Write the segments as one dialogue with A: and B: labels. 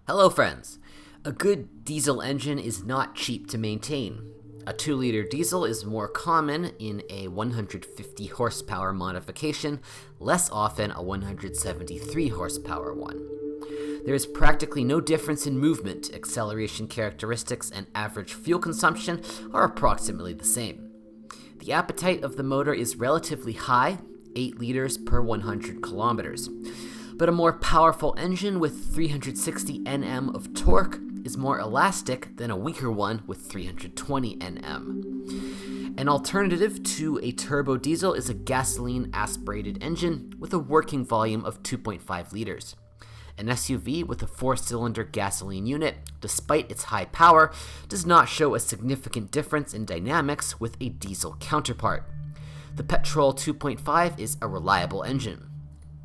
A: Hello friends! A good diesel engine is not cheap to maintain. A 2-liter diesel is more common in a 150 horsepower modification, less often a 173 horsepower one. There is practically no difference in movement, acceleration characteristics, and average fuel consumption are approximately the same. The appetite of the motor is relatively high, 8 liters per 100 kilometers. But a more powerful engine with 360 Nm of torque is more elastic than a weaker one with 320 Nm. An alternative to a turbo diesel is a gasoline aspirated engine with a working volume of 2.5 liters. An SUV with a 4-cylinder gasoline unit, despite its high power, does not show a significant difference in dynamics with a diesel counterpart. The petrol 2.5 is a reliable engine.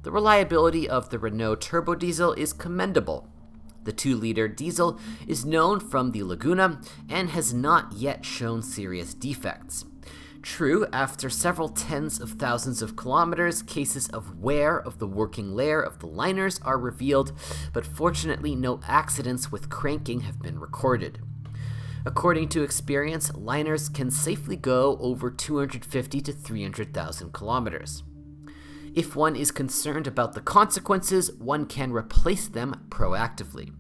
A: The reliability of the Renault turbo diesel is commendable. The 2-liter diesel is known from the Laguna and has not yet shown serious defects. True, after several tens of thousands of kilometers, cases of wear of the working layer of the liners are revealed, but fortunately no accidents with cranking have been recorded. According to experience, liners can safely go over 250 to 300,000 kilometers. If one is concerned about the consequences, one can replace them proactively.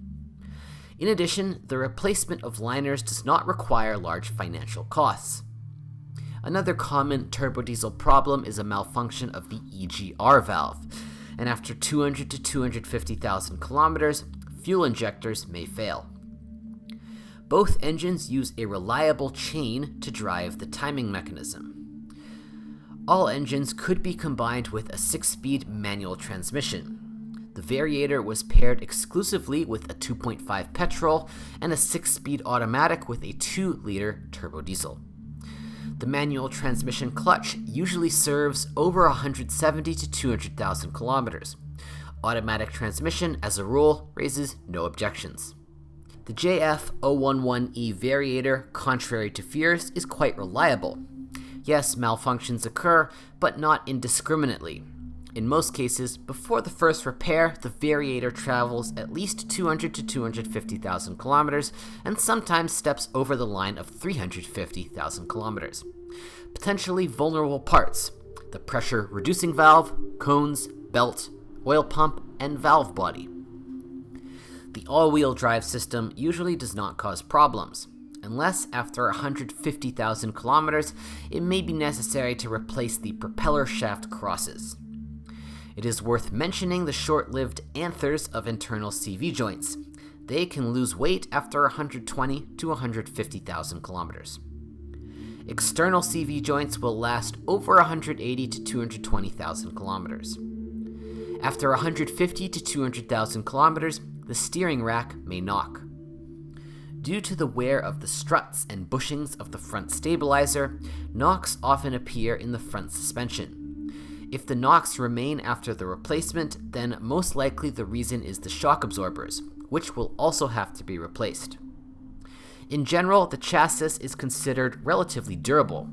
A: In addition, the replacement of liners does not require large financial costs. Another common turbodiesel problem is a malfunction of the Egr valve, and after 200 to 250,000 kilometers, fuel injectors may fail. Both engines use a reliable chain to drive the timing mechanism. All engines could be combined with a 6-speed manual transmission. The Variator was paired exclusively with a 2.5 petrol and a 6-speed automatic with a 2-liter turbo diesel. The manual transmission clutch usually serves over 170 to 200,000 kilometers. Automatic transmission, as a rule, raises no objections. The JF011E Variator, contrary to fears, is quite reliable. Yes, malfunctions occur, but not indiscriminately. In most cases, before the first repair, the Variator travels at least 200 to 250,000 kilometers and sometimes steps over the line of 350,000 kilometers. Potentially vulnerable parts: the pressure reducing valve, cones, belt, oil pump, and valve body. The all-wheel drive system usually does not cause problems, unless after 150,000 kilometers it may be necessary to replace the propeller shaft crosses. It is worth mentioning the short-lived anthers of internal CV joints. They can lose weight after 120 to 150,000 kilometers. External CV joints will last over 180 to 220,000 kilometers. After 150 to 200,000 kilometers, the steering rack may knock. Due to the wear of the struts and bushings of the front stabilizer, knocks often appear in the front suspension. If the knocks remain after the replacement, then most likely the reason is the shock absorbers, which will also have to be replaced. In general, the chassis is considered relatively durable.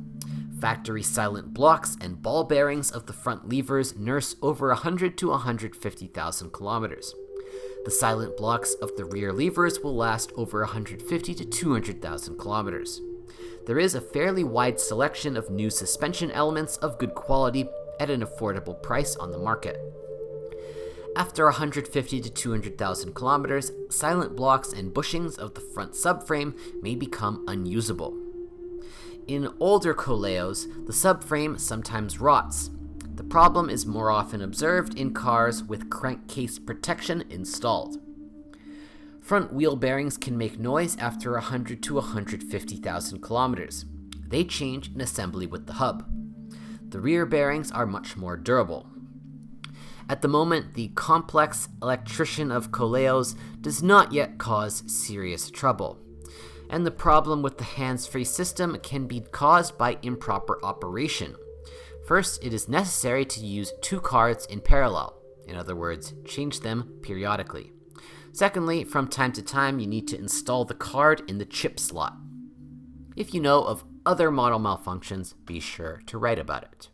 A: Factory silent blocks and ball bearings of the front levers nurse over 100 to 150,000 kilometers. The silent blocks of the rear levers will last over 150 to 200,000 kilometers. There is a fairly wide selection of new suspension elements of good quality at an affordable price on the market. After 150 to 200,000 kilometers, silent blocks and bushings of the front subframe may become unusable. In older Koleos, the subframe sometimes rots. The problem is more often observed in cars with crankcase protection installed. Front wheel bearings can make noise after 100 to 150,000 kilometers. They change in assembly with the hub. The rear bearings are much more durable. At the moment, the complex electrician of Koleos does not yet cause serious trouble, and the problem with the hands-free system can be caused by improper operation. First, it is necessary to use 2 cards in parallel. In other words, change them periodically. Secondly, from time to time, you need to install the card in the chip slot. If you know of other model malfunctions, be sure to write about it.